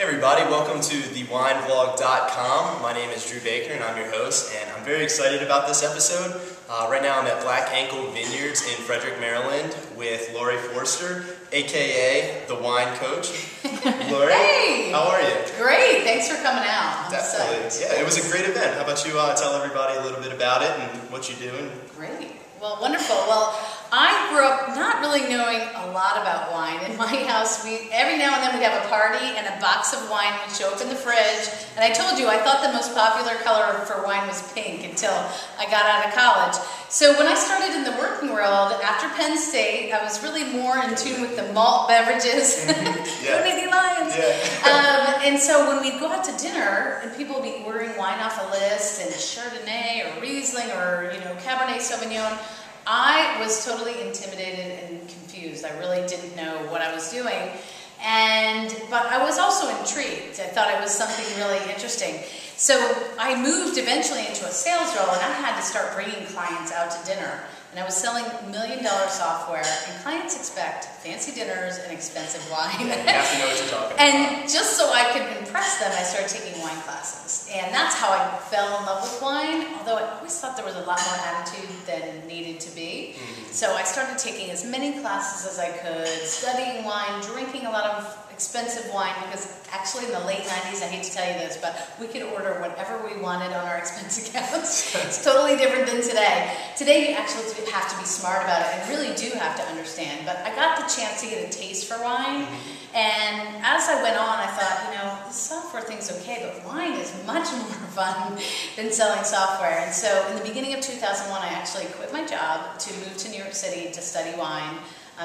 everybody, welcome to thewinevlog.com. My name is Drew Baker and I'm your host, and I'm very excited about this episode. Right now I'm at Balck Ankle Vineyards in Frederick, Maryland with Laurie Forster, aka the wine coach. Laurie, hey! How are you? Great, thanks for coming out. Definitely. Yeah, it was a great event. How about you tell everybody a little bit about it and what you do? Great. Well, wonderful. Well, I grew up not really knowing a lot about wine. In my house, every now and then we'd have a party and a box of wine would show up in the fridge. And I told you, I thought the most popular color for wine was pink until I got out of college. So when I started in the working world, after Penn State, I was really more in tune with the malt beverages. Community Lions. Yeah. And so when we'd go out to dinner and people would be ordering wine off a list, and Chardonnay or Riesling or, Cabernet Sauvignon, I was totally intimidated and confused. I really didn't know what I was doing. But I was also intrigued. I thought it was something really interesting. So I moved eventually into a sales role, and I had to start bringing clients out to dinner. And I was selling $1 million software, and clients expect fancy dinners and expensive wine. Yeah, you have to know what you're talking about. And just so I could impress them, I started taking wine classes. And that's how I fell in love with wine, although I always thought there was a lot more attitude than needed to be. So I started taking as many classes as I could, studying wine, drinking a lot of expensive wine, because actually in the late 90s, I hate to tell you this, but we could order whatever we wanted on our expense accounts. It's totally different than today. Today you actually have to be smart about it and really do have to understand. But I got the chance to get a taste for wine, and as I went on, I thought, the software thing's okay, but wine is much more fun than selling software. And so in the beginning of 2001, I actually quit my job to move to New York City to study wine.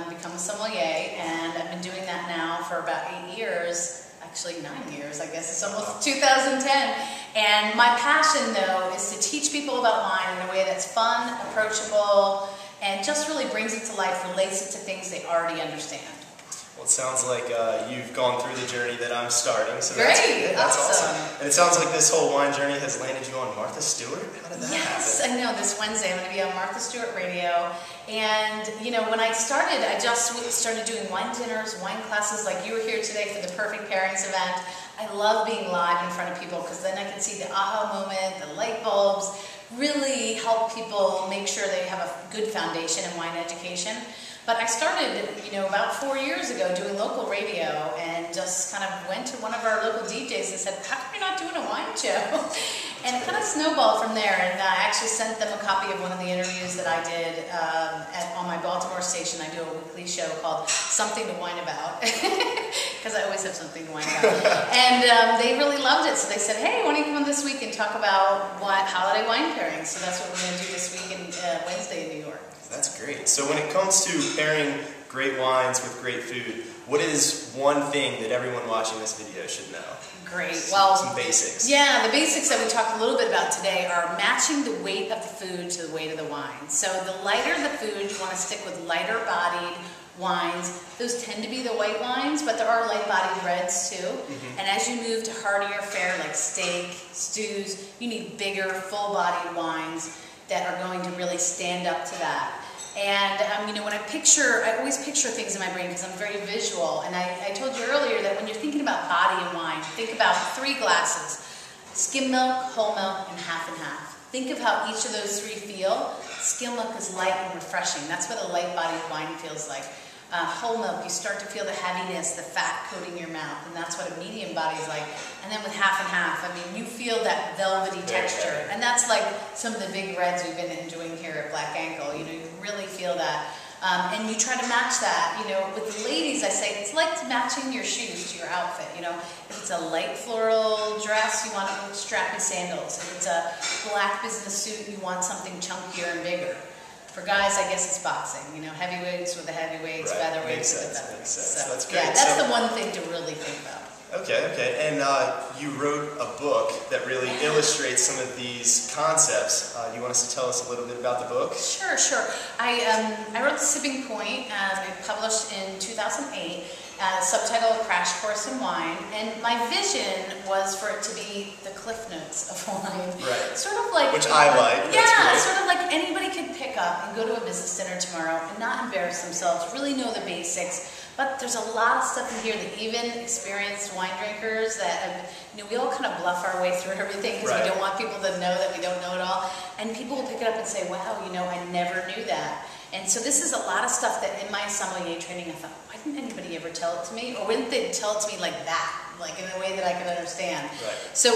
Become a sommelier, and I've been doing that now for about 8 years, actually 9 years, I guess. It's almost 2010. And my passion, though, is to teach people about wine in a way that's fun, approachable, and just really brings it to life, relates it to things they already understand. Well, it sounds like you've gone through the journey that I'm starting. So Great, that's awesome. And it sounds like this whole wine journey has landed you on Martha Stewart. How did that happen? Yes, I know. This Wednesday I'm going to be on Martha Stewart Radio. And, when I started, I just started doing wine dinners, wine classes like you were here today for the Perfect Pairings event. I love being live in front of people because then I can see the aha moment, the light bulbs, really help people make sure they have a good foundation in wine education. But I started, about 4 years ago doing local radio, and just kind of went to one of our local DJs and said, how come you're not doing a wine show? And it kind of snowballed from there, and I actually sent them a copy of one of the interviews that I did on my Baltimore station. I do a weekly show called Something to Wine About, because I always have something to wine about. And they really loved it, so they said, hey, why don't you come on this week and talk about holiday wine pairings? So that's what we're going to do this week and Wednesday in New York. That's great. So when it comes to pairing great wines with great food, what is one thing that everyone watching this video should know? Great. Some basics. Yeah, the basics that we talked a little bit about today are matching the weight of the food to the weight of the wine. So the lighter the food, you want to stick with lighter bodied wines. Those tend to be the white wines, but there are light bodied reds too. And as you move to heartier fare like steak, stews, you need bigger, full bodied wines that are going to really stand up to that. And, when I always picture things in my brain because I'm very visual. And I told you earlier that when you're thinking about body and wine, think about 3 glasses: skim milk, whole milk, and half and half. Think of how each of those 3 feel. Skim milk is light and refreshing. That's what a light-bodied wine feels like. Whole milk, you start to feel the heaviness, the fat coating your mouth, and that's what a medium body is like. And then with half and half, you feel that velvety texture. And that's like some of the big reds we've been enjoying here at Balck Ankle. You really feel that. And you try to match that. With the ladies, I say it's like matching your shoes to your outfit. If it's a light floral dress, you want strappy sandals. If it's a black business suit, you want something chunkier and bigger. For guys, I guess it's boxing. Heavyweights with the heavyweights, featherweights with the featherweights. So, that's great. Yeah, that's the one thing to really think about. Okay. And you wrote a book that really illustrates some of these concepts. You want us to tell us a little bit about the book? Sure. I wrote The Sipping Point. It published in 2008. Subtitled Crash Course in Wine, and my vision was for it to be the Cliff Notes of wine. Right. Sort of like... Which I like. Yeah, sort of like anybody could pick up and go to a business dinner tomorrow and not embarrass themselves, really know the basics. But there's a lot of stuff in here that even experienced wine drinkers that, we all kind of bluff our way through everything because we don't want people to know that we don't know it all. And people will pick it up and say, wow, I never knew that. And so this is a lot of stuff that in my sommelier training I thought, why didn't anybody ever tell it to me? Or why didn't they tell it to me like that, like in a way that I could understand? Right. So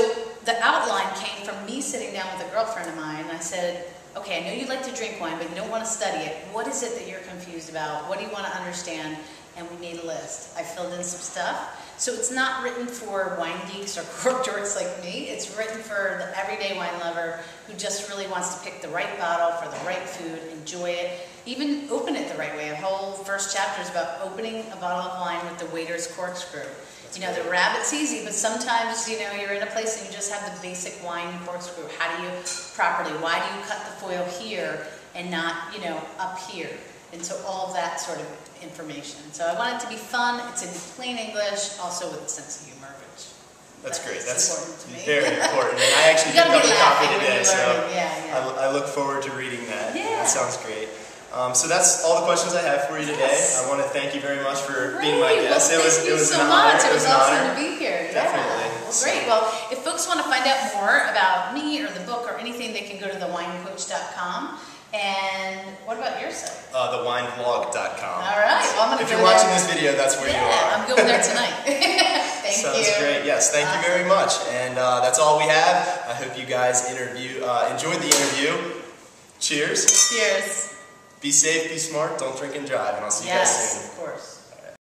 the outline came from me sitting down with a girlfriend of mine, and I said, okay, I know you like to drink wine, but you don't want to study it. What is it that you're confused about? What do you want to understand? And we made a list. I filled in some stuff. So it's not written for wine geeks or cork dorks like me. It's written for the everyday wine lover who just really wants to pick the right bottle for the right food, enjoy it, even open it the right way. A whole first chapter is about opening a bottle of wine with the waiter's corkscrew. The rabbit's easy, but sometimes, you're in a place and you just have the basic wine corkscrew. How do you properly, why do you cut the foil here and not, up here? And so all of that sort of information. So I want it to be fun. It's in plain English, also with a sense of humor, which that's great. That's important to me. Very important. And I actually picked up a copy today, so yeah. I look forward to reading that. Yeah. That sounds great. So that's all the questions I have for you today. Yes. I want to thank you very much for being my guest. Well, it was so an honor. much. It was an awesome honor. to be here. Definitely. Yeah. Well, great. Well, if folks want to find out more about me or the book or anything, they can go to thewinecoach.com. And what about your site? Thewinevlog.com. All right. Well, I'm going to If you're watching this video, that's where you are. I'm going there tonight. Thank Sounds you. great. Yes, thank you very much. And that's all we have. I hope you guys enjoyed the interview. Cheers. Cheers. Be safe, be smart, don't drink and drive, and I'll see you guys soon. Yes, of course.